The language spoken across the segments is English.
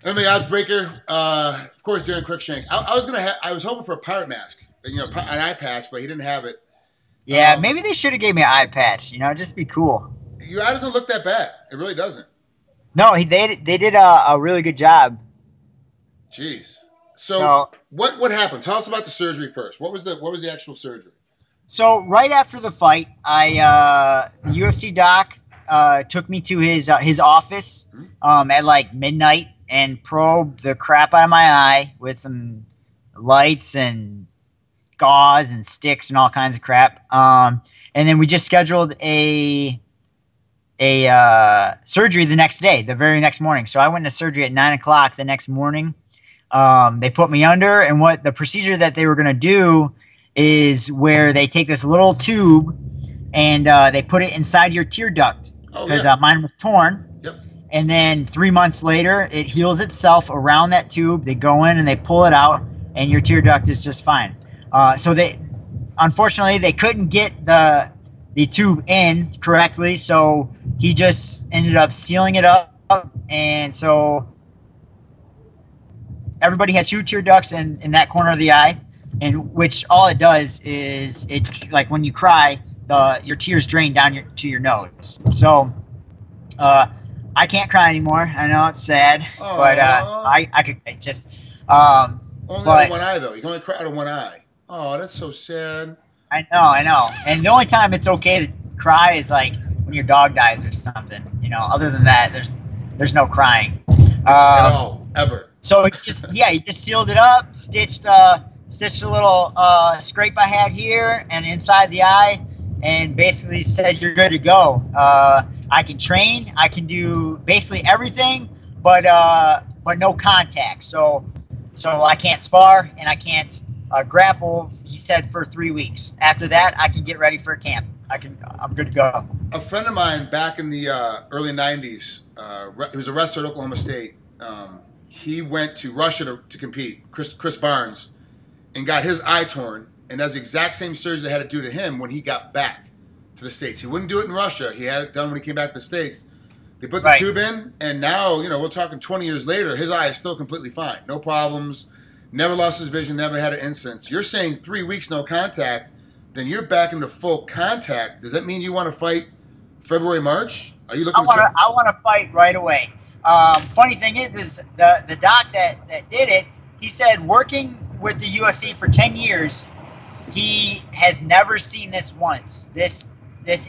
MMAOddsBreaker, of course, Daron Cruickshank. I was hoping for a pirate mask, an eye patch, but he didn't have it. Yeah, maybe they should have gave me an eye patch. Just be cool. Your eye doesn't look that bad. It really doesn't. No, they did a really good job. Jeez. So what happened? Tell us about the surgery first. What was the actual surgery? So right after the fight, the UFC doc took me to his office at like midnight and probed the crap out of my eye with some lights and gauze and sticks and all kinds of crap. And then we just scheduled a surgery the next day, the very next morning. So I went to surgery at 9 o'clock the next morning. They put me under, and what the procedure that they were going to do is where they take this little tube and they put it inside your tear duct because mine was torn. Yep. And then 3 months later, it heals itself around that tube. They go in and they pull it out, and your tear duct is just fine. So unfortunately, they couldn't get the tube in correctly, so he just ended up sealing it up, and so everybody has 2 tear ducts in that corner of the eye, and which all it does is it, like when you cry, your tears drain down to your nose. So I can't cry anymore. I know it's sad, but I could just only out of one eye though. You can only cry out of one eye. Oh, that's so sad. I know. And the only time it's okay to cry is like when your dog dies or something. Other than that, there's no crying at all, ever. So he just sealed it up, stitched a little scrape I had here and inside the eye, and basically said you're good to go. I can train, I can do basically everything, but no contact. So I can't spar and I can't grapple. He said for 3 weeks. After that, I can get ready for a camp. I'm good to go. A friend of mine back in the early '90s, he was a wrestler at Oklahoma State. He went to Russia to compete, Chris Barnes, and got his eye torn. And that's the exact same surgery they had to do to him when he got back to the States. He wouldn't do it in Russia. He had it done when he came back to the States. They put the tube in, and now, we're talking 20 years later, his eye is still completely fine. No problems, never lost his vision, never had an incident. You're saying 3 weeks no contact, then you're back into full contact. Does that mean you want to fight February, March? Are you looking I want to fight right away. Funny thing is the doc that did it, he said working with the UFC for 10 years, he has never seen this once, this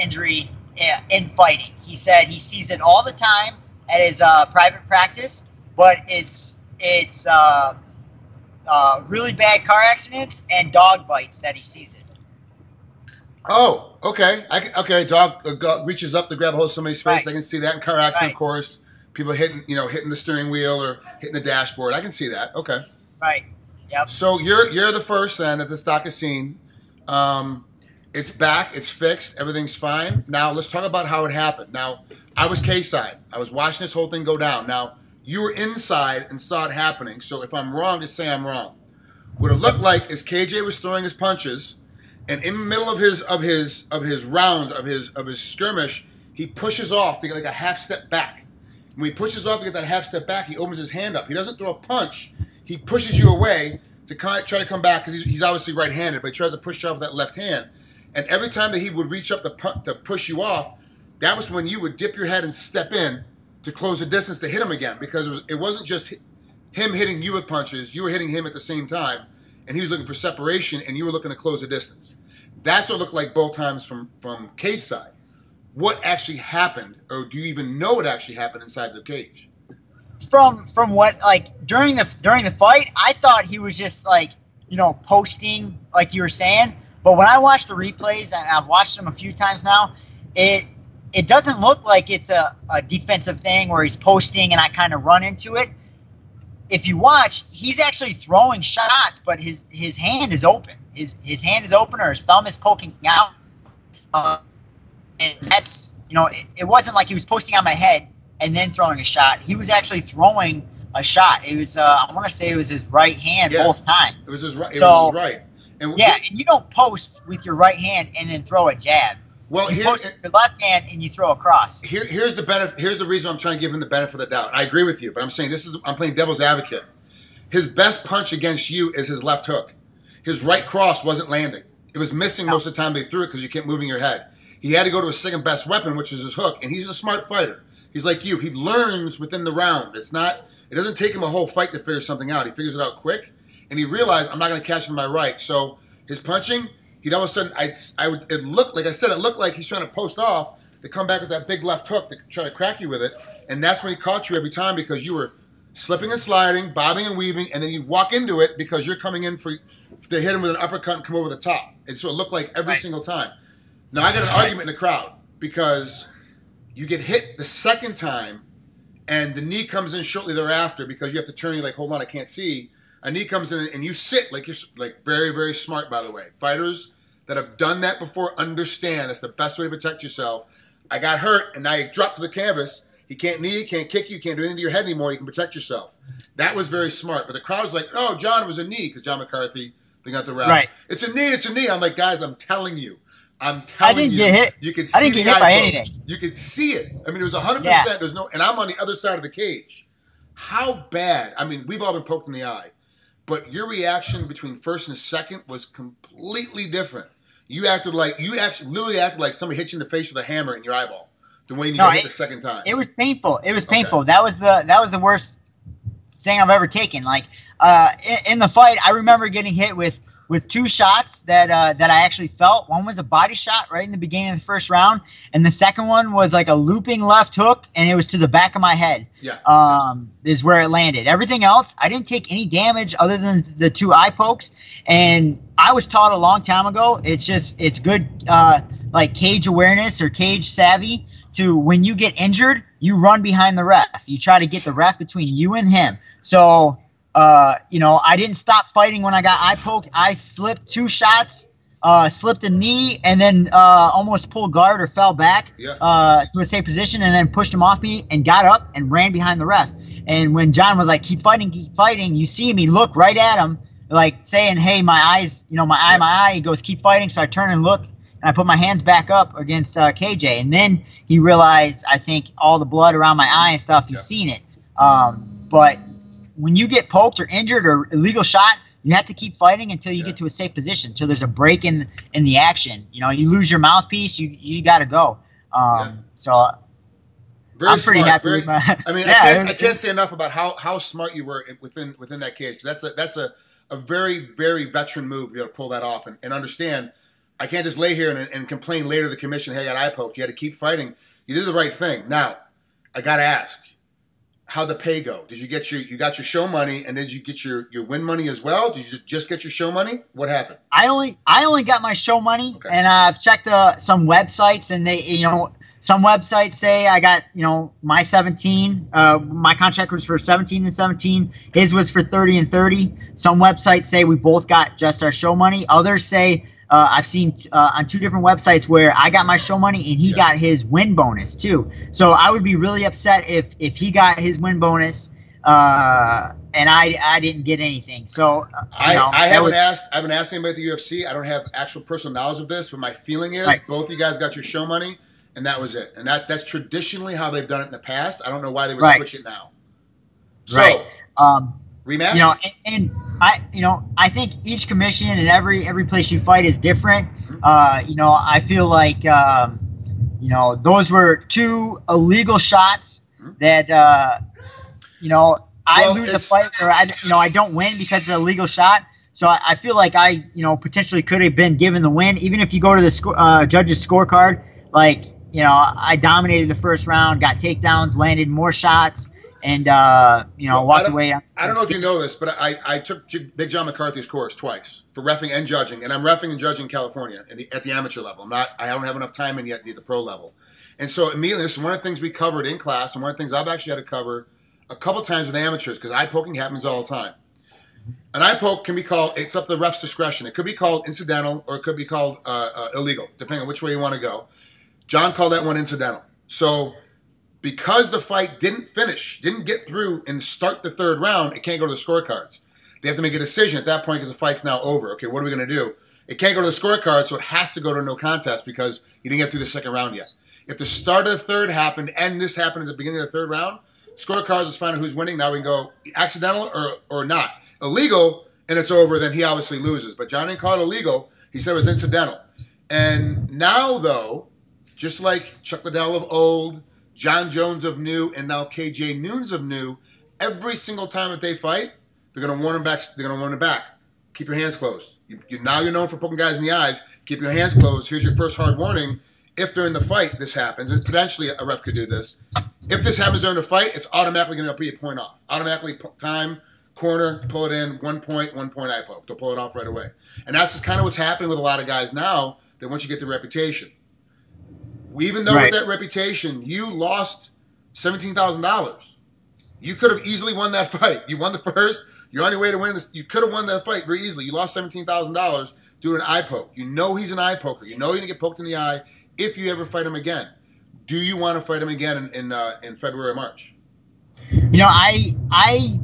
injury in fighting. He said he sees it all the time at his private practice, but it's really bad car accidents and dog bites that he sees it. Oh, okay. Dog reaches up to grab a hold of somebody's face. Right. I can see that in car accident, of course. People hitting the steering wheel or hitting the dashboard. I can see that. Okay. Right. Yep. So you're the first then that this doc has seen. It's back. It's fixed. Everything's fine. Now let's talk about how it happened. Now I was K-side. I was watching this whole thing go down. Now you were inside and saw it happening. So if I'm wrong, just say I'm wrong. What it looked like is KJ was throwing his punches, and in the middle of his rounds of his skirmish, he pushes off to get like a half step back. When he pushes off to get that half step back, he opens his hand up. He doesn't throw a punch. He pushes you away to try to come back because he's obviously right-handed, but he tries to push you off with that left hand. And every time that he would reach up to push you off, that was when you would dip your head and step in to close the distance to hit him again, because it wasn't just him hitting you with punches. You were hitting him at the same time, and he was looking for separation, and you were looking to close the distance. That's what it looked like both times from cage side. What actually happened, or do you even know what actually happened inside the cage? From what, like, during the fight, I thought he was just like, posting like you were saying. But when I watch the replays, and I've watched them a few times now, it doesn't look like it's a defensive thing where he's posting and I kind of run into it. If you watch, he's actually throwing shots, but his hand is open. His hand is open, or his thumb is poking out. And that's, it wasn't like he was posting on my head and then throwing a shot. He was actually throwing a shot. It was, I want to say it was his right hand both times. It was his right. And and you don't post with your right hand and then throw a jab. Well, you post with your left hand and you throw across. Here's the benefit. Here's the reason I'm trying to give him the benefit of the doubt. I agree with you, but I'm saying I'm playing devil's advocate. His best punch against you is his left hook. His right cross wasn't landing. It was missing most of the time they threw it because you kept moving your head. He had to go to his second best weapon, which is his hook, and he's a smart fighter. He's like you. He learns within the round. It doesn't take him a whole fight to figure something out. He figures it out quick, and he realized, I'm not going to catch him with my right. So his punching, he'd all of a sudden, it looked like he's trying to post off to come back with that big left hook to try to crack you with it, and that's when he caught you every time because you were slipping and sliding, bobbing and weaving, and then you'd walk into it because you're coming in to hit him with an uppercut and come over the top. And so it looked like every single time. Now, I got an argument in the crowd because you get hit the second time and the knee comes in shortly thereafter because you have to turn, you're like, hold on, I can't see. A knee comes in and you sit like you're like very, very smart, by the way. Fighters that have done that before understand that's the best way to protect yourself. I got hurt and now you drop to the canvas. He can't knee, can't kick you, can't do anything to your head anymore. You can protect yourself. That was very smart. But the crowd was like, oh, John, it was a knee because John McCarthy, they got the ref. Right. It's a knee, it's a knee. I'm like, guys, I'm telling you. I didn't get hit. You could see I didn't get hit by anything. You could see it. I mean, it was 100%. Yeah. There's no, and I'm on the other side of the cage. How bad? I mean, we've all been poked in the eye. But your reaction between first and second was completely different. You literally acted like somebody hit you in the face with a hammer in your eyeball. The way you got hit the second time. It was painful. It was painful. That was the worst thing I've ever taken. Like in the fight, I remember getting hit with two shots that I actually felt. One was a body shot right in the beginning of the first round, and the second one was like a looping left hook, and it was to the back of my head. Yeah. Is where it landed. Everything else, I didn't take any damage other than the two eye pokes. And I was taught a long time ago. It's good like cage awareness or cage savvy. To when you get injured, you run behind the ref. You try to get the ref between you and him. So, I didn't stop fighting when I got eye poked. I slipped two shots, slipped a knee, and then almost pulled guard or fell back to a safe position, and then pushed him off me and got up and ran behind the ref. And when John was like, keep fighting, you see me look right at him, like saying, hey, my eyes, my eye. He goes, keep fighting. So I turn and look. And I put my hands back up against KJ. And then he realized, I think, all the blood around my eye and stuff, he's seen it. But when you get poked or injured or illegal shot, you have to keep fighting until you get to a safe position, until there's a break in the action. You lose your mouthpiece, you got to go. So very I'm pretty smart, happy with my – I mean, I can't say enough about how smart you were within that cage. That's a very, very veteran move to be able to pull that off and understand – I can't just lay here and complain later to the commission, hey, I got eye poked. You had to keep fighting. You did the right thing. Now, I got to ask, how'd the pay go? Did you get you got your show money, and did you get your win money as well? Did you just get your show money? What happened? I only got my show money, and I've checked some websites, and they, some websites say I got, my 17. My contract was for 17 and 17. His was for 30 and 30. Some websites say we both got just our show money. Others say I've seen on two different websites where I got my show money and he got his win bonus too. So I would be really upset if he got his win bonus and I didn't get anything. So I haven't asked anybody at the UFC. I don't have actual personal knowledge of this, but my feeling is both of you guys got your show money and that was it. And that's traditionally how they've done it in the past. I don't know why they would switch it now. So, rematch? And I think each commission and every place you fight is different. I feel like those were two illegal shots that I lose a fight or I don't win because it's an illegal shot. So I feel like I potentially could have been given the win, even if you go to the judges' scorecard. Like I dominated the first round, got takedowns, landed more shots. And walked away. I don't know if you know this, but I took Big John McCarthy's course twice for reffing and judging, and I'm reffing and judging in California at the amateur level. I don't have enough time in yet at the pro level, and so immediately this is one of the things we covered in class, and one of the things I've actually had to cover a couple times with amateurs because eye poking happens all the time. An eye poke can be called, it's up to the ref's discretion. It could be called incidental or it could be called illegal, depending on which way you want to go. John called that one incidental. So because the fight didn't get through and start the third round, it can't go to the scorecards. They have to make a decision at that point because the fight's now over. Okay, what are we going to do? It can't go to the scorecard, so it has to go to no contest because you didn't get through the second round yet. If the start of the third happened and this happened at the beginning of the third round, scorecards is finding who's winning. Now we can go accidental or not. Illegal, and it's over, then he obviously loses. But John didn't call it illegal. He said it was incidental. And now, though, just like Chuck Liddell of old, John Jones of new, and now KJ Noons of new, every single time that they fight, they're going to warn them back. They're going to warn them back. Keep your hands closed. Now you're known for poking guys in the eyes. Keep your hands closed. Here's your first hard warning. If during the fight this happens, and potentially a ref could do this, if this happens during the fight, it's automatically going to be a point off. Automatically time, corner, pull it in, 1 point, 1 point eye poke. They'll pull it off right away. And that's just kind of what's happening with a lot of guys now, that once you get the reputation. Even though with that reputation, you lost $17,000. You could have easily won that fight. You won the first. You're on your way to win this. You could have won that fight very easily. You lost $17,000 due to an eye poke. You know he's an eye poker. You know you're going to get poked in the eye if you ever fight him again. Do you want to fight him again in February or March? You know, I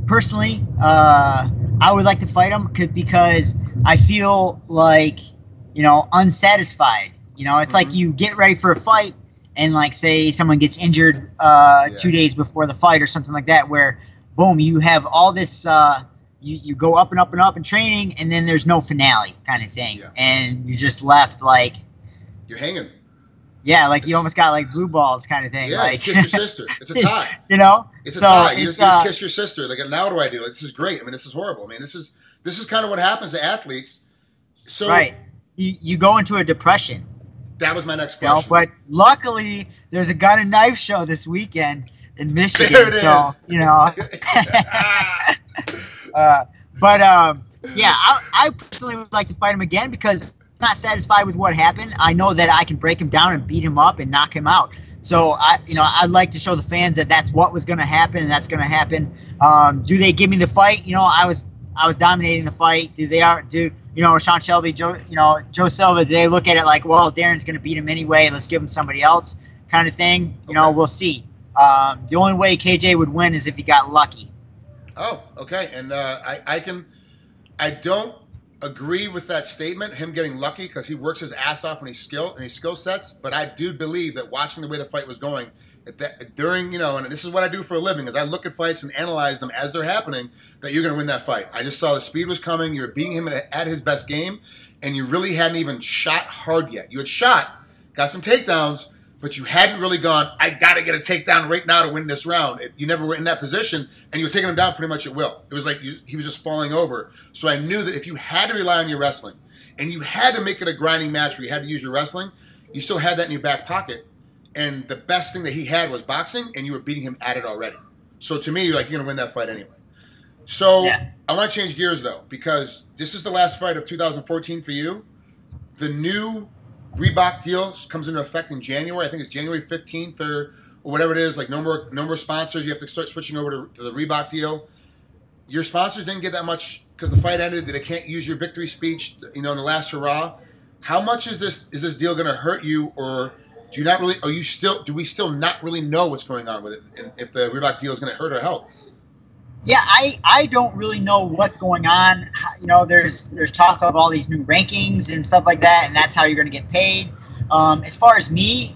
personally, I would like to fight him because I feel like, you know, unsatisfied. You know, it's like you get ready for a fight and, like, say someone gets injured 2 days before the fight or something like that, where, boom, you have all this, you go up and up and up in training, and then there's no finale kind of thing. Yeah. And you're just left, like... You're hanging. Yeah, like you almost got like blue balls kind of thing. Yeah, like, you kiss your sister. It's a tie. You know? It's a tie. You just kiss your sister. Like, now what do I do? Like, this is great. I mean, this is horrible. I mean, this is kind of what happens to athletes. So right. You go into a depression. That was my next question. You know, but luckily, there's a gun and knife show this weekend in Michigan. So, you know. Yeah, I personally would like to fight him again because I'm not satisfied with what happened. I know that I can break him down and beat him up and knock him out. So, I'd like to show the fans that that's what was going to happen and that's going to happen. Do they give me the fight? You know, I was dominating the fight. Sean Shelby, Joe Silva, do they look at it like, well, Daron's going to beat him anyway, let's give him somebody else kind of thing? You know, we'll see. The only way KJ would win is if he got lucky. Oh, okay. And I don't agree with that statement, him getting lucky, because he works his ass off and his skill sets, but I do believe that watching the way the fight was going, and this is what I do for a living, is I look at fights and analyze them as they're happening, that you're going to win that fight. I just saw the speed was coming, you were beating him at his best game, and you really hadn't even shot hard yet. You had shot, got some takedowns, but you hadn't really gone, I got to get a takedown right now to win this round. You never were in that position, and you were taking him down pretty much at will. It was like he was just falling over. So I knew that if you had to rely on your wrestling, and you had to make it a grinding match where you had to use your wrestling, you still had that in your back pocket. And the best thing that he had was boxing, and you were beating him at it already. So to me, you're going to win that fight anyway. So I want to change gears, though, because this is the last fight of 2014 for you. The new Reebok deal comes into effect in January. I think it's January 15th or whatever it is. Like, no more sponsors. You have to start switching over to the Reebok deal. Your sponsors didn't get that much because the fight ended. They can't use your victory speech, in the last hurrah. How much is this deal going to hurt you, or do you not really? Do we still not really know what's going on with it, and if the Reebok deal is going to hurt or help? Yeah, I don't really know what's going on. You know, there's talk of all these new rankings and stuff like that, and that's how you're going to get paid. As far as me,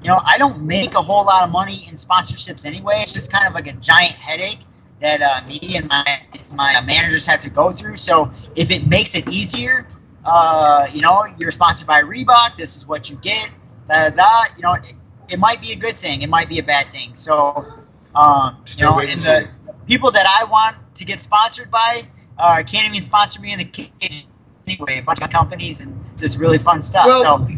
I don't make a whole lot of money in sponsorships anyway. It's just kind of like a giant headache that me and my managers have to go through. So if it makes it easier, you're sponsored by Reebok, this is what you get, it might be a good thing. It might be a bad thing. So, the people that I want to get sponsored by can't even sponsor me in the cage anyway. A bunch of companies and just really fun stuff. Well, so,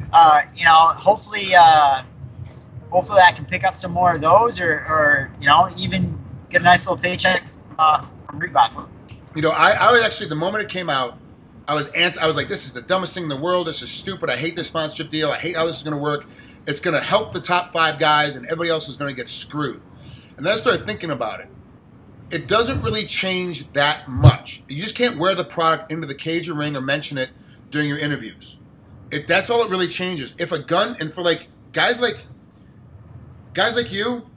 hopefully I can pick up some more of those, or even get a nice little paycheck from Reebok. I was actually, the moment it came out, I was like, this is the dumbest thing in the world. This is stupid. I hate this sponsorship deal. I hate how this is going to work. It's going to help the top 5 guys, and everybody else is going to get screwed. And then I started thinking about it. It doesn't really change that much. You just can't wear the product into the cage or ring or mention it during your interviews. That's all it really changes. If a gun, and for guys like you,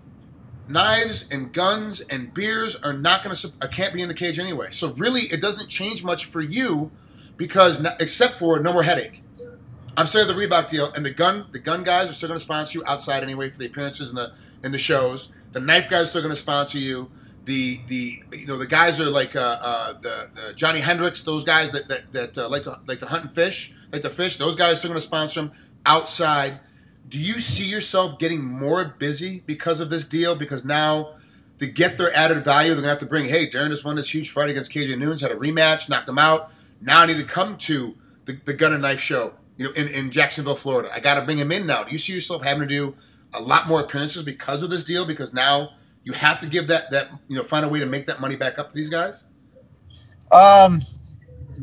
knives and guns and beers are not going to, can't be in the cage anyway. So really, it doesn't change much for you, because except for no more headache. I'm still at the Reebok deal, and the gun guys are still going to sponsor you outside anyway for the appearances and the shows. The knife guys are still going to sponsor you. The guys are like the Johnny Hendricks, those guys that like to hunt and fish, like the fish. Those guys are still going to sponsor them outside. Do you see yourself getting more busy because of this deal? Because now, to get their added value, they're going to have to bring, hey, Daron just won this huge fight against KJ Noons, had a rematch, knocked him out. Now I need to come to the gun and knife show, in Jacksonville, Florida. I got to bring him in now. Do you see yourself having to do a lot more appearances because of this deal? Because now you have to give that find a way to make that money back up to these guys?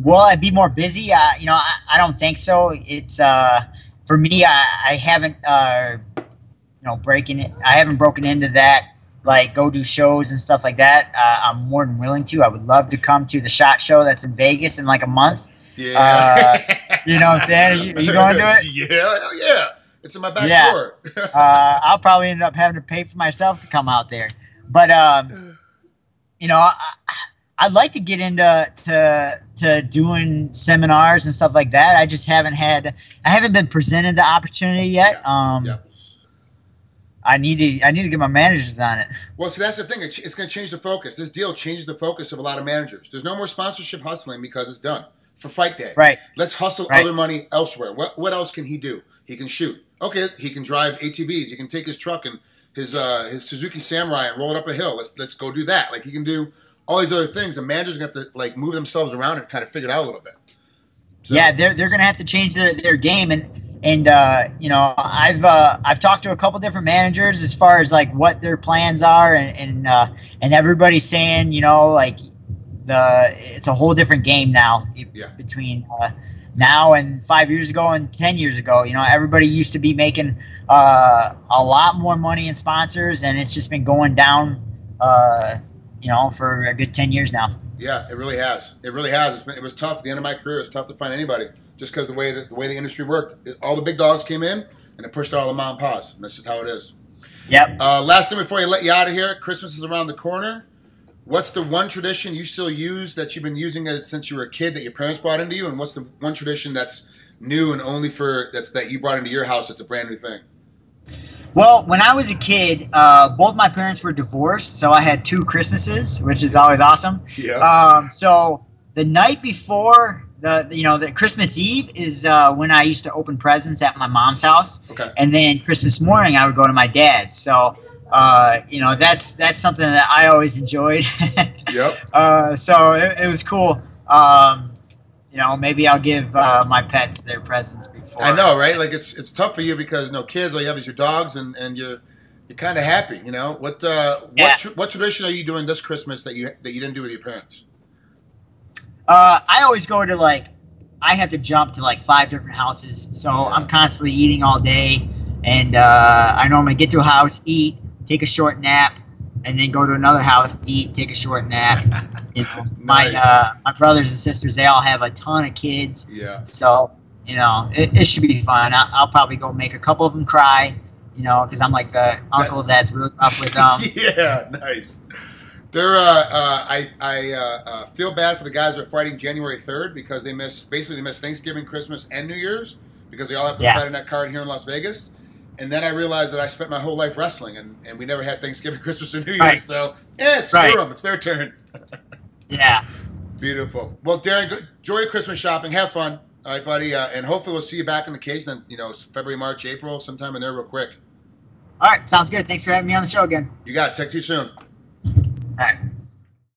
Will I be more busy? I don't think so. It's for me. I haven't I haven't broken into that, like go do shows and stuff like that. I'm more than willing to. I would love to come to the SHOT Show that's in Vegas in like a month. Yeah. You know what I'm saying? Are you going to it? Yeah. It's in my back door. I'll probably end up having to pay for myself to come out there. But I'd like to get into doing seminars and stuff like that. I just haven't been presented the opportunity yet. I need to get my managers on it. Well, so that's the thing. It's going to change the focus. This deal changes the focus of a lot of managers. There's no more sponsorship hustling because it's done for fight day. Right. Let's hustle other money elsewhere. What else can he do? He can shoot. Okay, he can drive ATVs. He can take his truck and his Suzuki Samurai and roll it up a hill. Let's go do that. Like, he can do all these other things. The managers are going to have to like move themselves around and kind of figure it out a little bit. So. Yeah, they're going to have to change their game, and I've talked to a couple different managers as far as like what their plans are, and everybody's saying like it's a whole different game now between now and 5 years ago and 10 years ago. Everybody used to be making a lot more money in sponsors, and it's just been going down. For a good 10 years now. Yeah, it really has. It really has. It was tough. At the end of my career, it's tough to find anybody just because the way the industry worked. All the big dogs came in, and it pushed out all the mom and pops. And that's just how it is. Yep. Last thing before I let you out of here, Christmas is around the corner. What's the one tradition you still use that you've been using since you were a kid that your parents brought into you? And what's the one tradition that's new and only that you brought into your house that's a brand new thing? Well, when I was a kid, both my parents were divorced, so I had 2 Christmases, which is always awesome. Yeah. So the night before the Christmas Eve is when I used to open presents at my mom's house. Okay. And then Christmas morning I would go to my dad's. So that's something that I always enjoyed. Yep. So it was cool. Maybe I'll give my pets their presents before. I know, right? Like it's tough for you because kids, all you have is your dogs, and you're kind of happy. What tradition are you doing this Christmas that you didn't do with your parents? I always go to I have to jump to 5 different houses, so I'm constantly eating all day, and I normally get to a house, eat, take a short nap, and then go to another house, eat, take a short nap. Nice. My brothers and sisters, they all have a ton of kids. Yeah. So, it should be fun. I'll probably go make a couple of them cry, because I'm like the uncle that's really rough with them. Yeah, nice. I feel bad for the guys that are fighting January 3rd because they miss Thanksgiving, Christmas, and New Year's because they all have to fight in that card here in Las Vegas. And then I realized that I spent my whole life wrestling, and we never had Thanksgiving, Christmas, and New Year's. Right. So, screw them. It's their turn. Yeah. Beautiful. Well, Daron, enjoy your Christmas shopping. Have fun. All right, buddy. And hopefully we'll see you back in the case then, February, March, April, sometime in there real quick. All right. Sounds good. Thanks for having me on the show again. You got it. Talk to you soon. All right.